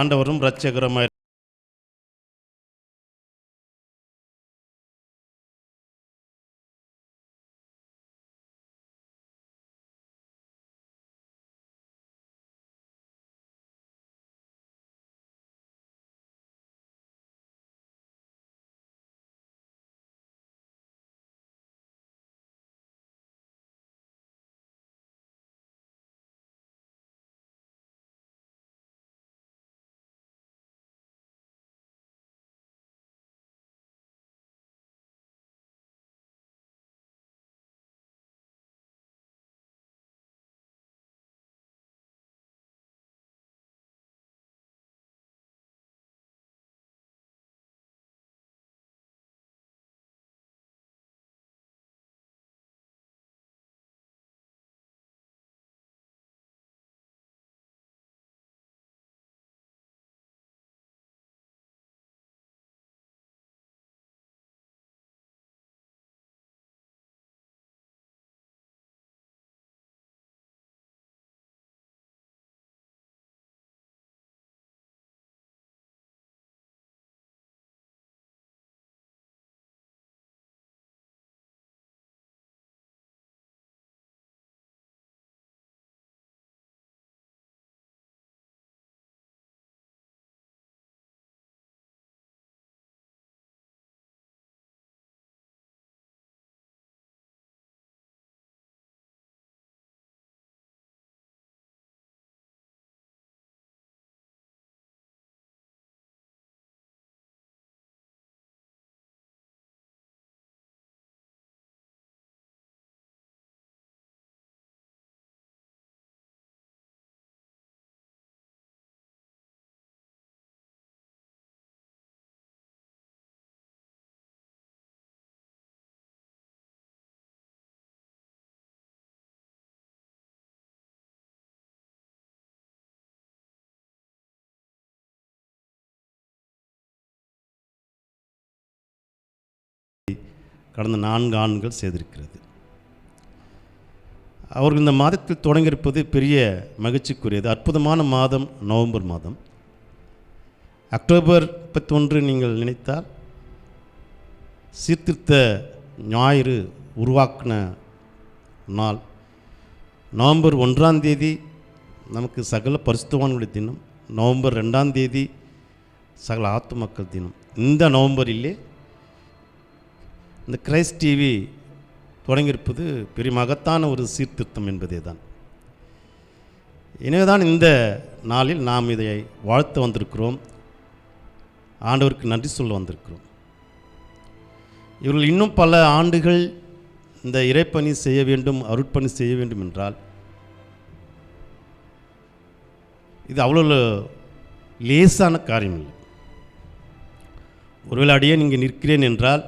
ஆண்டவரும் இரட்சகருமாய் கடந்த 4 ஆண்டுகள் செய்திருக்கிறது. அவர்கள் இந்த மாதத்தில் தொடங்கியிருப்பது பெரிய மகிழ்ச்சிக்குரியது. அற்புதமான மாதம் நவம்பர் மாதம். அக்டோபர் 31 நீங்கள் நினைத்தால் சீர்திருத்த ஞாயிறு உருவாக்கின நாள். நவம்பர் 1ஆம் தேதி நமக்கு சகல பரிசுத்தவான்களுடைய தினம். நவம்பர் 2ஆம் தேதி சகல ஆத்துமக்கள் தினம். இந்த நவம்பரிலே இந்த கிரைஸ்ட் டிவி தொடங்கியிருப்பது பெரிய மகத்தான ஒரு சீர்திருத்தம் என்பதே தான். எனவே தான் இந்த நாளில் நாம் இதை வாழ்த்து வந்திருக்கிறோம், ஆண்டவருக்கு நன்றி சொல்ல வந்திருக்கிறோம். இவர்கள் இன்னும் பல ஆண்டுகள் இந்த இறைப்பணி செய்ய வேண்டும், அருட்பணி செய்ய வேண்டும் என்றால் இது அவ்வளோ லேசான காரியம் இல்லை. ஒருவேளை அடியே நீங்கள் நிற்கிறேன் என்றால்,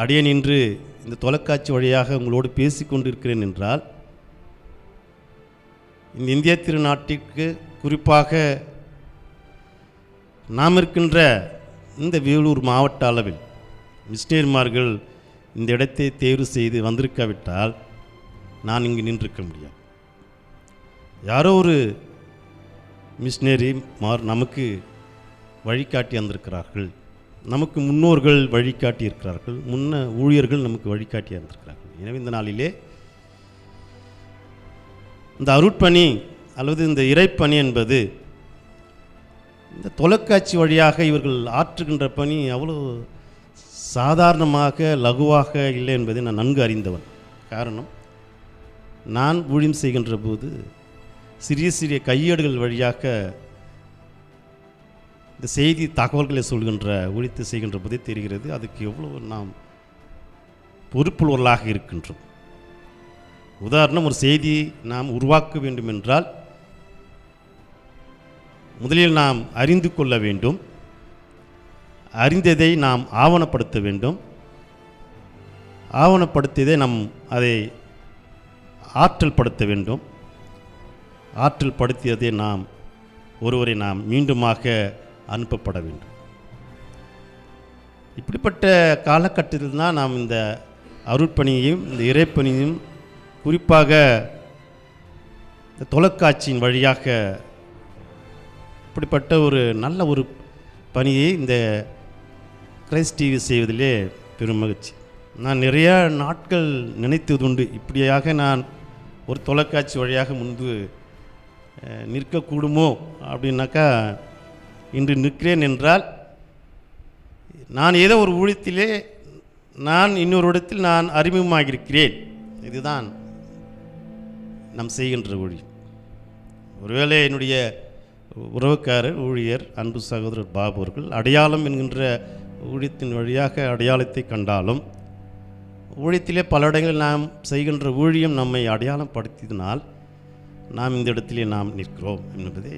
அடியே நின்று இந்த தொலைக்காட்சி வழியாக உங்களோடு பேசிக்கொண்டு இருக்கிறேன் என்றால், இந்த இந்திய திருநாட்டிற்கு குறிப்பாக நாம் இருக்கின்ற இந்த வேலூர் மாவட்ட அளவில் மிஷினரிமார்கள் இந்த இடத்தை தேர்வு செய்து வந்திருக்காவிட்டால் நான் இங்கு நின்றிருக்க முடியாது. யாரோ ஒரு மிஷினரிமார் நமக்கு வழிகாட்டி வந்திருக்கிறார்கள், நமக்கு முன்னோர்கள் வழிகாட்டி இருக்கிறார்கள், முன்ன ஊழியர்கள் நமக்கு வழிகாட்டி இருந்திருக்கிறார்கள். எனவே இந்த நாளிலே இந்த அருட்பணி அல்லது இந்த இறைப்பணி என்பது இந்த தொலைக்காட்சி வழியாக இவர்கள் ஆற்றுகின்ற பணி அவ்வளோ சாதாரணமாக லகுவாக இல்லை என்பதை நான் நன்கு அறிந்தவன். காரணம், நான் ஊழியம் செய்கின்ற போது சிறிய சிறிய கையேடுகள் வழியாக இந்த செய்தி தகவல்களை சொல்கின்ற ஒழித்து செய்கின்ற போதே தெரிகிறது அதுக்கு எவ்வளோ நாம் பொறுப்புள்ளவர்களாக இருக்கின்றோம். உதாரணம், ஒரு செய்தி நாம் உருவாக்க வேண்டும் என்றால் முதலில் நாம் அறிந்து கொள்ள வேண்டும், அறிந்ததை நாம் ஆவணப்படுத்த வேண்டும், ஆவணப்படுத்தியதை நாம் அதை ஆற்றல் படுத்த வேண்டும், ஆற்றல் படுத்தியதை நாம் ஒருவரை நாம் மீண்டுமாக அனுப்பப்பட வேண்டும். இப்படிப்பட்ட காலகட்டத்தில் தான் நாம் இந்த அருட்பணியையும் இந்த இறைப்பணியையும் குறிப்பாக இந்த தொலைக்காட்சியின் வழியாக இப்படிப்பட்ட ஒரு நல்ல ஒரு பணியை இந்த கிரைஸ்ட் டிவி செய்வதிலே பெரும் மகிழ்ச்சி. நான் நிறையா நாட்கள் நினைத்ததுண்டு, இப்படியாக நான் ஒரு தொலைக்காட்சி வழியாக முன்பு நிற்கக்கூடுமோ அப்படின்னாக்கா, இன்று நிற்கிறேன் என்றால் நான் ஏதோ ஒரு ஊழியத்திலே நான் இன்னொரு இடத்தில் நான் அறிமுகமாகியிருக்கிறேன். இதுதான் நாம் செய்கின்ற ஊழியம். ஒருவேளை என்னுடைய உறவுக்காரர் ஊழியர் அன்பு சகோதரர் பாபு அவர்கள் அடையாளம் என்கின்ற ஊழியத்தின் வழியாக அடையாளத்தை கண்டாலும், ஊழியத்திலே பல இடங்களில் நாம் செய்கின்ற ஊழியம் நம்மை அடையாளம் படுத்தினால் நாம் இந்த இடத்திலே நாம் நிற்கிறோம் என்பது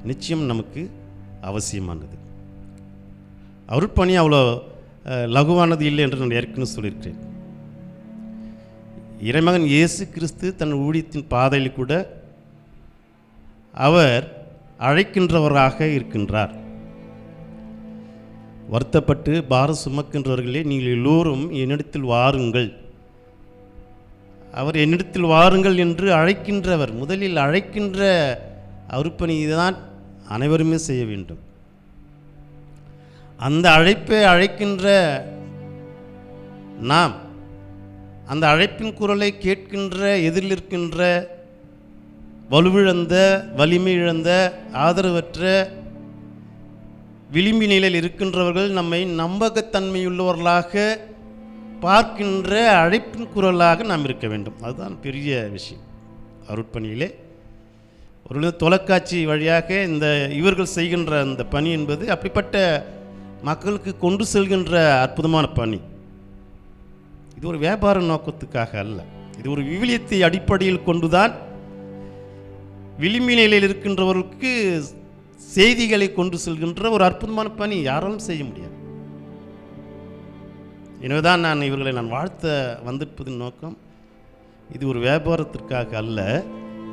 நிச்சயம் நமக்கு அவசியமானது. அருட்பணி அவ்வளோ லகுவானது இல்லை என்று நான் ஏற்கனவே சொல்லியிருக்கிறேன். இறைமகன் இயேசு கிறிஸ்து தன் ஊழியத்தின் பாதையில் கூட அவர் அழைக்கின்றவராக இருக்கின்றார். வருத்தப்பட்டு பாரம் சுமக்கின்றவர்களே, நீங்கள் எல்லோரும் என்னிடத்தில் வாருங்கள். அவர் என்னிடத்தில் வாருங்கள் என்று அழைக்கின்றவர். முதலில் அழைக்கின்ற அருட்பணி தான் அனைவருமே செய்ய வேண்டும். அந்த அழைப்பை அழைக்கின்ற நாம் அந்த அழைப்பின் குரலை கேட்கின்ற எதிரில் இருக்கின்ற வலுவிழந்த, வலிமை இழந்த, ஆதரவற்ற, விளிம்பி நிலையில் இருக்கின்றவர்கள் நம்மை நம்பகத்தன்மையுள்ளவர்களாக பார்க்கின்ற அழைப்பின் குரலாக நாம் இருக்க வேண்டும். அதுதான் பெரிய விஷயம் அருட்பணியிலே. ஒரு தொலைக்காட்சி வழியாக இந்த இவர்கள் செய்கின்ற அந்த பணி என்பது அப்படிப்பட்ட மக்களுக்கு கொண்டு செல்கின்ற அற்புதமான பணி. இது ஒரு வியாபார நோக்கத்துக்காக அல்ல. இது ஒரு விவிலியத்தை அடிப்படையில் கொண்டுதான் விளிம்பி நிலையில் இருக்கின்றவர்களுக்கு செய்திகளை கொண்டு செல்கின்ற ஒரு அற்புதமான பணி. யாராலும் செய்ய முடியாது. எனவேதான் நான் இவர்களை வாழ்த்த வந்திருப்பதின் நோக்கம் இது ஒரு வியாபாரத்திற்காக அல்ல.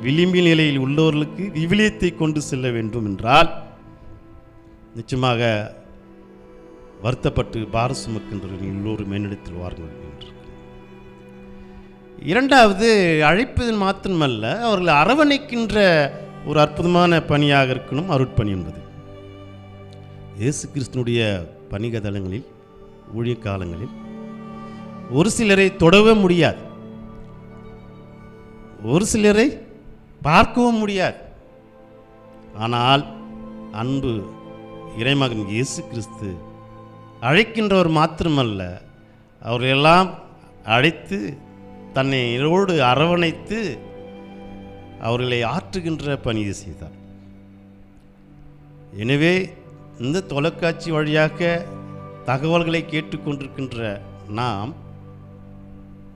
விளிம்பி நிலையில் உள்ளவர்களுக்கு விவிலியத்தை கொண்டு செல்ல வேண்டும் என்றால் நிச்சயமாக வருத்தப்பட்டு பார சுமக்கின்றவர்கள் எல்லோரும் என்னிடத்தில் வாருங்கள் என்று. இரண்டாவது, அழைப்பது மாத்திரமல்ல, அவர்களை அரவணைக்கின்ற ஒரு அற்புதமான பணியாக இருக்கணும் அருட்பணி என்பது. இயேசு கிறிஸ்துனுடைய பணிக தலங்களில் ஊழிய காலங்களில் ஒரு சிலரை தொடவே முடியாது, ஒரு சிலரை பார்க்கவும் முடியாது. ஆனால் அன்பு இறைமகன் இயேசு கிறிஸ்து அழைக்கின்றவர் மாத்திரமல்ல, அவர்களெல்லாம் அழைத்து தன்னை இதோடு அரவணைத்து அவர்களை ஆற்றுகின்ற பணியை செய்தார். எனவே இந்த தொலைக்காட்சி வழியாக தகவல்களை கேட்டுக்கொண்டிருக்கின்ற நாம்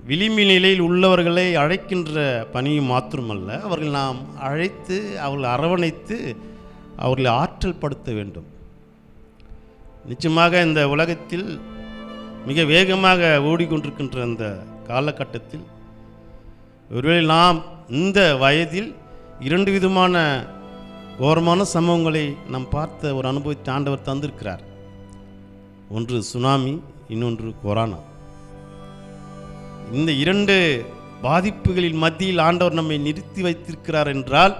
விளிம்பி நிலையில் உள்ளவர்களை அழைக்கின்ற பணியும் மாத்திரமல்ல, அவர்கள் நாம் அழைத்து அவர்களை அரவணைத்து அவர்களை ஆற்றல் படுத்த வேண்டும். நிச்சயமாக இந்த உலகத்தில் மிக வேகமாக ஓடிக்கொண்டிருக்கின்ற அந்த காலகட்டத்தில் ஒருவேளை நாம் இந்த வயதில் இரண்டு விதமான கோரமான சம்பவங்களை நாம் பார்த்த ஒரு அனுபவத்தை ஆண்டவர் தந்திருக்கிறார். ஒன்று சுனாமி, இன்னொன்று கொரோனா. இந்த இரண்டு பாதிப்புகளின் மத்தியில் ஆண்டவர் நம்மை நிறுத்தி வைத்திருக்கிறார் என்றால்,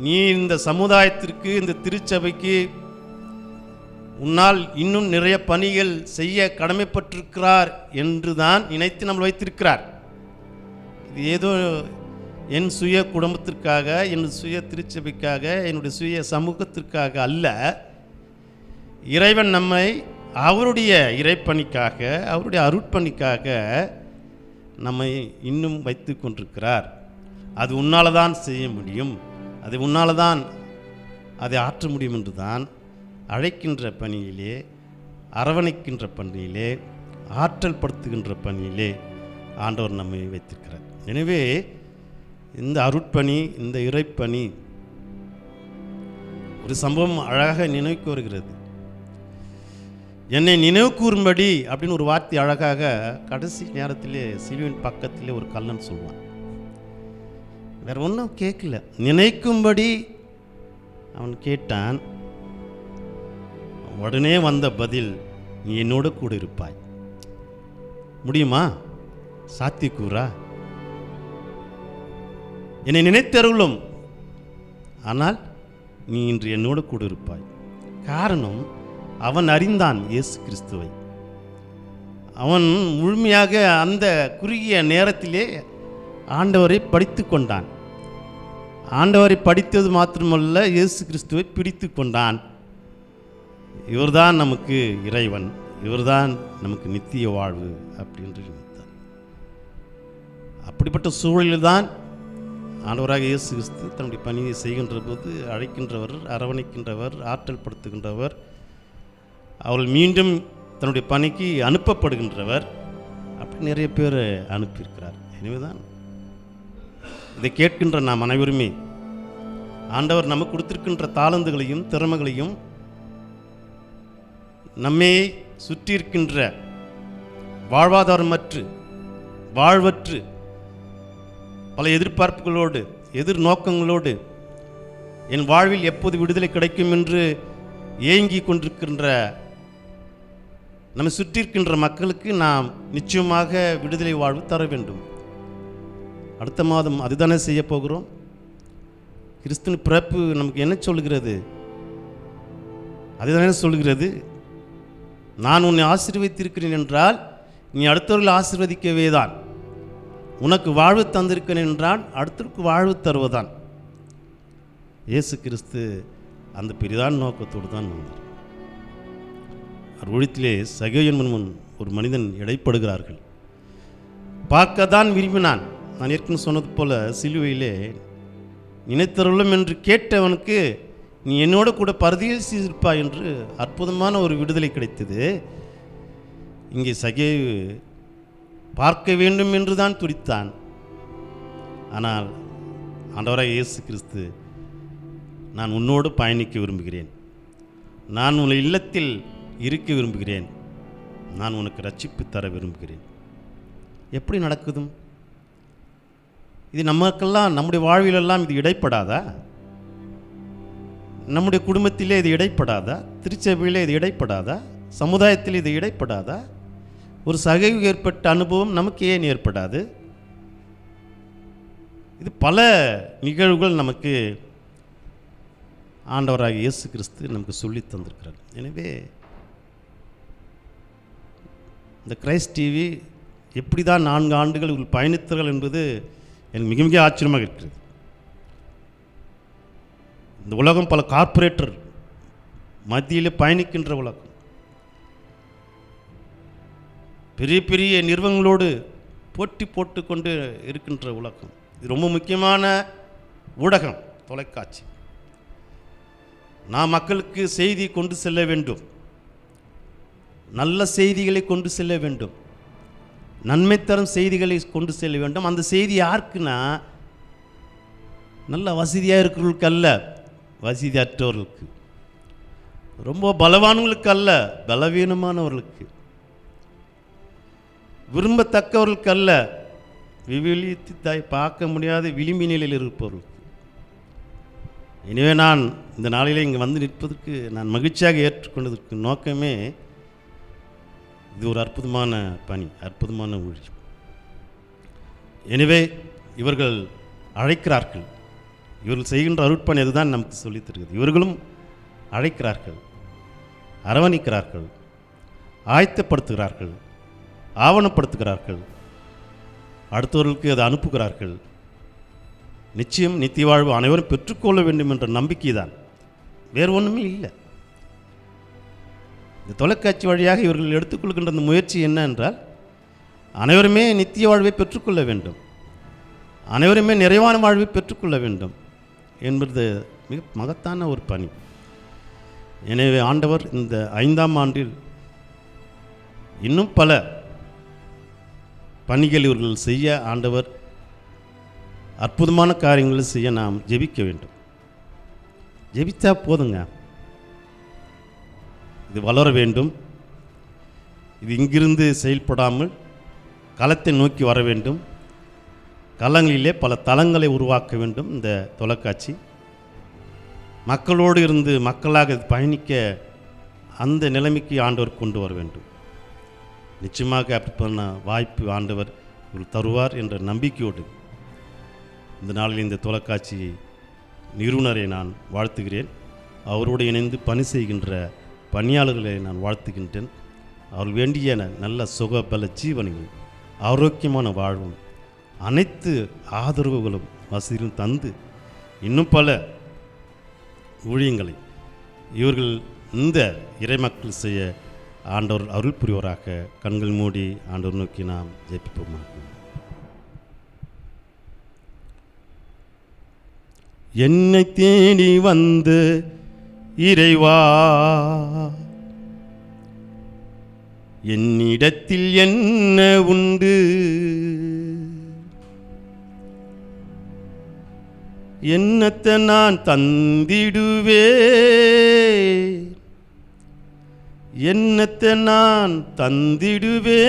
நீ இந்த சமுதாயத்திற்கு, இந்த திருச்சபைக்கு உன்னால் இன்னும் நிறைய பணிகள் செய்ய கடமைப்பட்டிருக்கிறார் என்று தான் நினைத்து நம்மளை வைத்திருக்கிறார். இது ஏதோ என் சுய குடும்பத்திற்காக, என் சுய திருச்சபைக்காக, என்னுடைய சுய சமூகத்திற்காக அல்ல. இறைவன் நம்மை அவருடைய இறைப்பணிக்காக, அவருடைய அருட்பணிக்காக நம்மை இன்னும் வைத்து கொண்டிருக்கிறார். அது உன்னால் தான் செய்ய முடியும், அது உன்னால் தான் அதை ஆற்ற முடியும் என்று தான் அழைக்கின்ற பணியிலே, அரவணைக்கின்ற பணியிலே, ஆற்றல் படுத்துகின்ற பணியிலே ஆண்டவர் நம்மை வைத்திருக்கிறார். எனவே இந்த அருட்பணி, இந்த இறைப்பணி ஒரு சம்பவம் அழகாக நினைவுக்கு வருகிறது. என்னை நினைவு கூறும்படி அப்படின்னு ஒரு வார்த்தை அழகாக கடைசி நேரத்திலே சிலுவின் பக்கத்திலே ஒரு கல்லன் சொல்லுவான். வேற ஒன்றும் கேட்கல, நினைக்கும்படி அவன் கேட்டான். உடனே வந்த பதில், நீ என்னோட கூட இருப்பாய். முடியுமா? சாத்தியக்கூறா? என்னை நினைத்தருளும், ஆனால் நீ இன்று என்னோடு கூட இருப்பாய். காரணம், அவன் அறிந்தான் இயேசு கிறிஸ்துவை. அவன் முழுமையாக அந்த குறுகிய நேரத்திலே ஆண்டவரை படித்து கொண்டான். ஆண்டவரை படித்தது மாத்திரமல்ல, இயேசு கிறிஸ்துவை பிடித்து கொண்டான். இவர்தான் நமக்கு இறைவன், இவர்தான் நமக்கு நித்திய வாழ்வு அப்படின்று நினைத்தான். அப்படிப்பட்ட சூழலில்தான் ஆண்டவராக இயேசு கிறிஸ்து தன்னுடைய பணியை செய்கின்ற போது அழைக்கின்றவர், அரவணைக்கின்றவர், ஆற்றல் படுத்துகின்றவர், அவர்கள் மீண்டும் தன்னுடைய பணிக்கு அனுப்பப்படுகின்றவர். அப்படி நிறைய பேர் அனுப்பியிருக்கிறார். எனவேதான் இதை கேட்கின்ற நாம் அனைவருமே ஆண்டவர் நமக்கு கொடுத்திருக்கின்ற தாளந்துகளையும் திறமைகளையும் நம்மை சுற்றி இருக்கின்ற வாழ்வாதாரமற்று வாழ்வற்று பல எதிர்பார்ப்புகளோடு எதிர்நோக்கங்களோடு என் வாழ்வில் எப்போது விடுதலை கிடைக்கும் என்று ஏங்கி கொண்டிருக்கின்ற நம்மை சுற்றி இருக்கின்ற மக்களுக்கு நாம் நிச்சயமாக விடுதலை வாழ்வு தர வேண்டும். அடுத்த மாதம் அதுதானே செய்ய போகிறோம். கிறிஸ்துவின் பிறப்பு நமக்கு என்ன சொல்கிறது? அதுதானே சொல்கிறது, நான் உன்னை ஆசீர்வதித்திருக்கிறேன் என்றால் நீ அடுத்தவர்கள் ஆசீர்வதிக்கவே தான். உனக்கு வாழ்வு தந்திருக்கிறேன் என்றால் அடுத்தவருக்கு வாழ்வு தருவதான். இயேசு கிறிஸ்து அந்த பெரிதான நோக்கத்தோடு தான் வந்தார். அவர் ஒழித்திலே சகேயன் முன் ஒரு மனிதன் இடைப்படுகிறார்கள். பார்க்க தான் விரும்பினான். நான் ஏற்கனவே சொன்னது போல சிலுவையிலே நினைத்தருளும் என்று கேட்டவனுக்கு நீ என்னோட கூட பரதேசிப்பா என்று அற்புதமான ஒரு விடுதலை கிடைத்தது. இங்கே சகேயு பார்க்க வேண்டும் என்று தான் துடித்தான். ஆனால் ஆண்டவராக இயேசு கிறிஸ்து, நான் உன்னோடு பயணிக்க விரும்புகிறேன், நான் உன் இல்லத்தில் இருக்க விரும்புகிறேன், நான் உனக்கு ரட்சிப்பு தர விரும்புகிறேன். எப்படி நடக்குதும்? இது நமக்கெல்லாம், நம்முடைய வாழ்விலெல்லாம் இது இடைப்படாதா? நம்முடைய குடும்பத்திலே இது இடைப்படாதா? திருச்சபையிலே இது இடைப்படாதா? சமுதாயத்தில் இது இடைப்படாதா? ஒரு சகைவு ஏற்பட்ட அனுபவம் நமக்கு ஏன் ஏற்படாது? இது பல நிகழ்வுகள் நமக்கு ஆண்டவராக இயேசு கிறிஸ்து நமக்கு சொல்லி தந்திருக்கிறார். எனவே இந்த கிரைஸ்ட் டிவி எப்படி தான் 4 ஆண்டுகள் இவர்கள் பயணித்தார்கள் என்பது எனக்கு மிக மிக ஆச்சரியமாக இருக்கிறது. இந்த உலகம் பல கார்ப்பரேட்டர் மத்தியில் பயணிக்கின்ற உலகம், பெரிய பெரிய நிறுவனங்களோடு போட்டி போட்டு கொண்டு இருக்கின்ற உலகம். இது ரொம்ப முக்கியமான ஊடகம் தொலைக்காட்சி. நாம் மக்களுக்கு செய்தி கொண்டு செல்ல வேண்டும், நல்ல செய்திகளை கொண்டு செல்ல வேண்டும், நன்மை தரும் செய்திகளை கொண்டு செல்ல வேண்டும். அந்த செய்தி யாருக்குன்னா, நல்ல வசதியாக இருக்கிறவர்களுக்கு அல்ல, வசதியற்றவர்களுக்கு, ரொம்ப பலவான்களுக்கு அல்ல, பலவீனமானவர்களுக்கு, விரும்பத்தக்கவர்களுக்கு அல்ல, விவிலியத்தை பார்க்க முடியாத விளிம்பி நிலையில் இருப்பவர்களுக்கு. எனவே நான் இந்த நாளிலே இங்கே வந்து நிற்பதற்கு நான் மகிழ்ச்சியாக ஏற்றுக்கொண்டதற்கு நோக்கமே இது ஒரு அற்புதமான பணி, அற்புதமான ஊழியம். எனவே இவர்கள் அழைக்கிறார்கள், இவர்கள் செய்கின்ற அருட்பணி அதுதான் நமக்கு சொல்லித் தருகிறது. இவர்களும் அழைக்கிறார்கள், அரவணைக்கிறார்கள், ஆயத்தப்படுத்துகிறார்கள், ஆவணப்படுத்துகிறார்கள், அடுத்தவர்களுக்கு அதை அனுப்புகிறார்கள். நிச்சயம் நித்திய வாழ்வு அனைவரும் பெற்றுக்கொள்ள வேண்டும் என்ற நம்பிக்கை தான், வேறு ஒன்றுமே இல்லை. இந்த தொலைக்காட்சி வழியாக இவர்கள் எடுத்துக்கொள்கின்ற அந்த முயற்சி என்ன என்றால், அனைவருமே நித்திய வாழ்வை பெற்றுக்கொள்ள வேண்டும், அனைவருமே நிறைவான வாழ்வை பெற்றுக்கொள்ள வேண்டும் என்பது மிக மகத்தான ஒரு பணி. எனவே ஆண்டவர் இந்த 5ஆம் ஆண்டில் இன்னும் பல பணிகள் இவர்கள் செய்ய ஆண்டவர் அற்புதமான காரியங்களை செய்ய நாம் ஜெபிக்க வேண்டும். ஜெபித்தா போதுங்க, இது வளர வேண்டும். இது இங்கிருந்து செயல்படாமல் களத்தை நோக்கி வர வேண்டும். களங்களிலே பல தளங்களை உருவாக்க வேண்டும். இந்த தொலைக்காட்சி மக்களோடு இருந்து மக்களாக பயணிக்க அந்த நிலைமைக்கு ஆண்டவர் கொண்டு வர வேண்டும். நிச்சயமாக அப்படி பண்ண வாய்ப்பு ஆண்டவர் தருவார் என்ற நம்பிக்கையோடு இந்த நாளில் இந்த தொலைக்காட்சி நிறுவனரை நான் வாழ்த்துகிறேன். அவரோடு இணைந்து பணி செய்கின்ற பணியாளர்களை நான் வாழ்த்துகின்றேன். அவர்கள் வேண்டிய நல்ல சுக பல ஜீவனையும் ஆரோக்கியமான வாழ்வும் அனைத்து ஆதரவுகளும் வசதியும் தந்து இன்னும் பல ஊழியங்களை இவர்கள் இந்த இறைமக்கள் செய்ய ஆண்டவர் அருள் புரிவராக. கண்கள் மூடி ஆண்டவர் நோக்கி நாம் ஜெபிப்போமாக. என்னை தேடி வந்து இறைவா, என்னிடத்தில் என்ன உண்டு? என்னத்தை நான் தந்திடுவே, என்னத்தை நான் தந்திடுவேன்,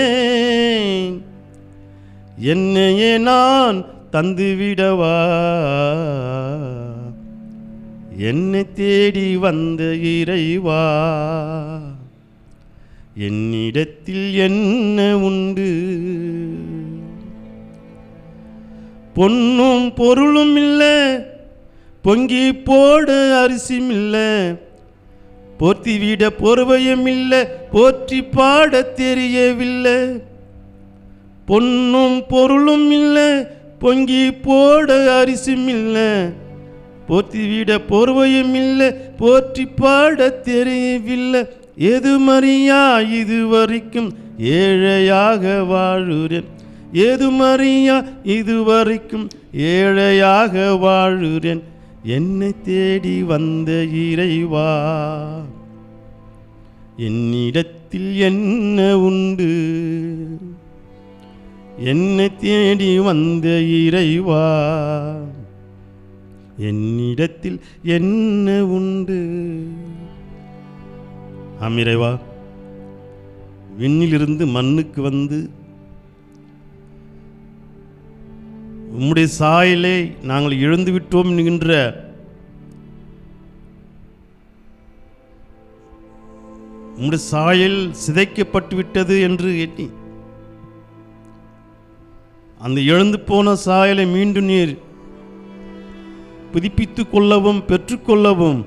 என்னையே நான் தந்துவிடவா? என்னை தேடி வந்த இறைவா, என்னிடத்தில் என்ன உண்டு? பொன்னும் பொருளும் இல்லை, பொங்கி போட அரிசியும் இல்லை, போர்த்தி விட பொறுவையும் இல்லை, போற்றி பாட தெரியவில்லை. பொன்னும் பொருளும் இல்லை, பொங்கி போட அரிசியும் இல்லை, போற்றி விட பொறுவையும் இல்லை, போற்றி பாட தெரியவில்லை. எது மரியா இதுவரைக்கும் ஏழையாக வாழுறேன், ஏது மரியா இதுவரைக்கும் ஏழையாக வாழுறேன். என்னை தேடி வந்த இறைவா, என்னிடத்தில் என்ன உண்டு? என்னை தேடி வந்த இறைவா, என்னிடத்தில் என்ன உண்டு? இறைவா, விண்ணிலிருந்து மண்ணுக்கு வந்து உம்முடைய சாயலை நாங்கள் இழந்து விட்டோம் என்கின்ற உம்முடைய சாயல் சிதைக்கப்பட்டு விட்டது என்று எண்ணி அந்த இழந்து போன சாயலை மீண்டும் நீர் புதுப்பித்துக் கொள்ளவும் பெற்றுக்கொள்ளவும்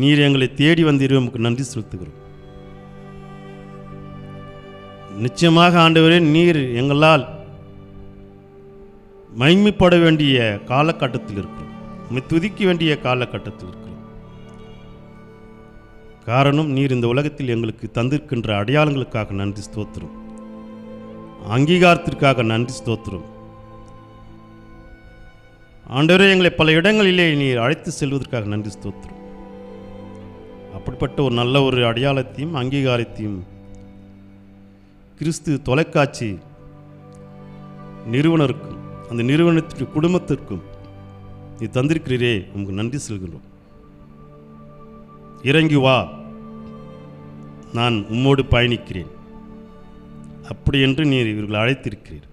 நீர் எங்களை தேடி வந்தீர். உமக்கு நன்றி செலுத்துகிறோம். நிச்சயமாக ஆண்டவரே, நீர் எங்களால் மகிமைப்பட வேண்டிய காலகட்டத்தில் இருக்கிறோம், உம்மை துதிக்க வேண்டிய காலகட்டத்தில் இருக்கிறோம். காரணம், நீர் இந்த உலகத்தில் எங்களுக்கு தந்திருக்கின்ற அடையாளங்களுக்காக நன்றி ஸ்தோத்திரம், அங்கீகாரத்திற்காக நன்றி ஸ்தோத்திரம். ஆண்டவரே, எங்களை பல இடங்களிலே நீர் அழைத்து செல்வதற்காக நன்றி ஸ்தோத்திரம். அப்படிப்பட்ட ஒரு நல்ல ஒரு அடையாளத்தையும் அங்கீகாரத்தையும் கிறிஸ்து தொலைக்காட்சி நிறுவனருக்கும் அந்த நிறுவனத்திற்கு குடும்பத்திற்கும் நீ தந்திருக்கிறீரே, உங்களுக்கு நன்றி செல்கிறோம். இறங்கி வா, நான் உம்மோடு பயணிக்கிறேன் அப்படி என்று நீர் இவர்களை அழைத்திருக்கிறீர்.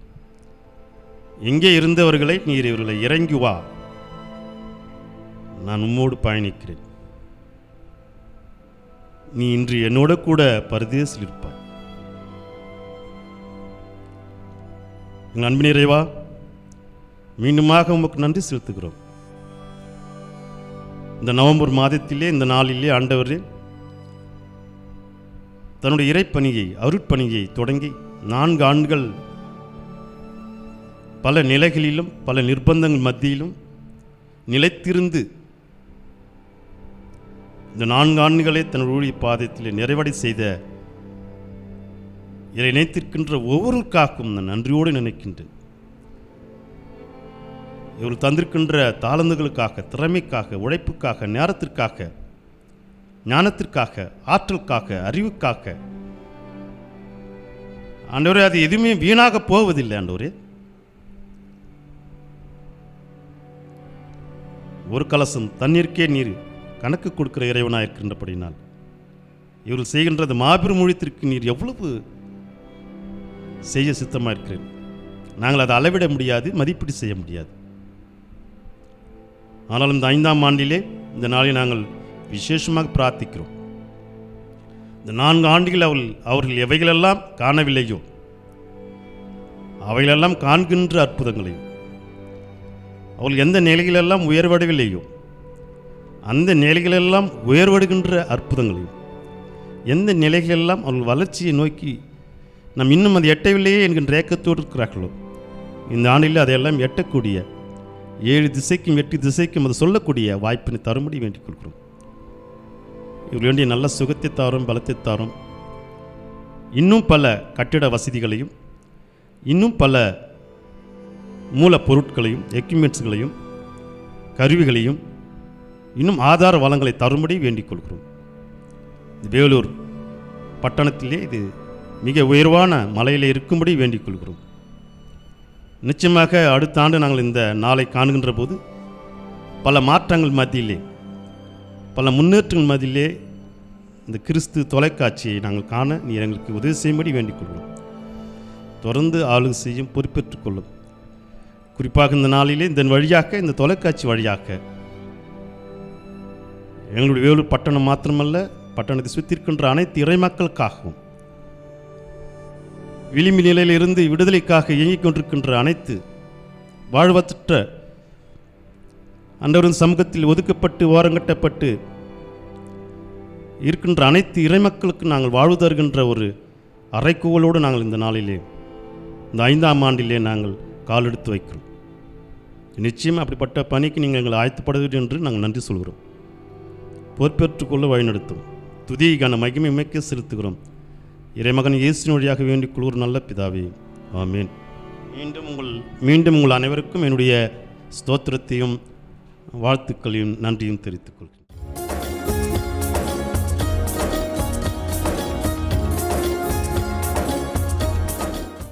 எங்கே இருந்தவர்களை நீர் இவர்களை இறங்கி வா, நான் உம்மோடு பயணிக்கிறேன், நீ இன்று என்னோட கூட பரதேசில் இருப்பாய். எங்கள் அன்பின் இறைவா, மீண்டுமாக உமக்கு நன்றி செலுத்துகிறோம். இந்த நவம்பர் மாதத்திலே, இந்த நாளிலே ஆண்டவரே தன்னுடைய இறைப்பணியை அருட்பணியை தொடங்கி 4 ஆண்டுகள் பல நிலைகளிலும் பல நிர்பந்தங்கள் மத்தியிலும் நிலைத்திருந்து இந்த 4 ஆண்டுகளை தன்னுடைய ஊழிய பாதத்தில் நிறைவடை செய்த இதை நினைத்திருக்கின்ற ஒவ்வொருக்காகவும் நான் நன்றியோடு நினைக்கின்றேன். இவர்கள் தந்திருக்கின்ற தாளந்துகளுக்காக, திறமைக்காக, உழைப்புக்காக, நேரத்திற்காக, ஞானத்திற்காக, ஆற்றலுக்காக, அறிவுக்காக ஆண்டவரே, அது எதுவுமே வீணாக போவதில்லை. ஆண்டவரே, ஒரு கலசம் தண்ணீருக்கே நீர் கணக்கு கொடுக்கிற இறைவனாக இருக்கின்றபடினால் இவர்கள் செய்கின்றது மாபெரும் ஊழியத்திற்கு நீர் எவ்வளவு செய்ய சித்தமாக இருக்கிறேன். நாங்கள் அதை அளவிட முடியாது, மதிப்பீடு செய்ய முடியாது. ஆனாலும் இந்த 5ஆம் ஆண்டிலே இந்த நாளை நாங்கள் விசேஷமாக பிரார்த்திக்கிறோம். இந்த 4 ஆண்டுகள் அவர்கள் எவைகளெல்லாம் காணவில்லையோ அவைகளெல்லாம் காண்கின்ற அற்புதங்களையும், அவர்கள் எந்த நிலைகளெல்லாம் உயர்வடைவில்லையோ அந்த நிலைகளெல்லாம் உயர்வடுகின்ற அற்புதங்களையும், எந்த நிலைகளெல்லாம் அவர்கள் வளர்ச்சியை நோக்கி நாம் இன்னும் அது எட்டவில்லையே என்கின்ற ஏக்கத்தோடு இருக்கிறார்களோ, இந்த ஆண்டில் அதையெல்லாம் எட்டக்கூடிய 7 திசைக்கும் 8 திசைக்கும் அது சொல்லக்கூடிய வாய்ப்பினை தரும்படி வேண்டிக் கொள்கிறோம். இவர்கள் வேண்டிய நல்ல சுகத்தை தாரும், பலத்தை தாரும். இன்னும் பல கட்டிட வசதிகளையும், இன்னும் பல மூலப்பொருட்களையும், எக்யூப்மெண்ட்ஸ்களையும், கருவிகளையும், இன்னும் ஆதார வளங்களை தரும்படி வேண்டிக் கொள்கிறோம். வேலூர் பட்டணத்திலே இது மிக உயர்வான மலையில் இருக்கும்படி வேண்டிக் கொள்கிறோம். நிச்சயமாக அடுத்த ஆண்டு நாங்கள் இந்த நாளை காணுகின்ற போது பல மாற்றங்கள் மத்தியிலே, பல முன்னேற்றங்கள் மத்தியிலே இந்த கிறிஸ்து தொலைக்காட்சியை நாங்கள் காண நீர் எங்களுக்கு உதவி செய்யும்படி வேண்டிக் கொள்கிறோம். தொடர்ந்து ஆளுகை செய்யும், பொறுப்பேற்றுக் கொள்ளும். குறிப்பாக இந்த நாளிலே இந்த வழியாக, இந்த தொலைக்காட்சி வழியாக எங்களுடைய வேலூர் பட்டணம் மாத்திரமல்ல, பட்டணத்தை சுற்றி இருக்கின்ற அனைத்து இறைமக்களுக்காகவும், விளிம்பு நிலையில் இருந்து விடுதலைக்காக இயங்கிக் கொண்டிருக்கின்ற அனைத்து வாழ்வற்ற அன்றவரின் சமூகத்தில் ஒதுக்கப்பட்டு ஓரங்கட்டப்பட்டு இருக்கின்ற அனைத்து இறைமக்களுக்கு நாங்கள் வாழ்வு தருகின்ற ஒரு அறைக்கூவலோடு நாங்கள் இந்த நாளிலே, இந்த 5ஆம் ஆண்டிலே நாங்கள் கால் எடுத்து வைக்கிறோம். நிச்சயம் அப்படிப்பட்ட பணிக்கு நீங்கள் எங்களை ஆயத்தப்படுவீர்கள் என்று நாங்கள் நன்றி சொல்கிறோம். பொறுப்பேற்றுக்கொள்ள வழிநடத்தும். துதிக்கான மகிமை உமைக்கு செலுத்துகிறோம். இறைமகன் இயேசுவின் வழியாக வேண்டிக் கொள்கிற நல்ல பிதாவே, ஆமேன். மீண்டும் உங்கள் அனைவருக்கும் என்னுடைய ஸ்தோத்திரத்தையும் வாழ்த்துக்களையும் நன்றியும் தெரிவித்துக் கொள்கிறேன்.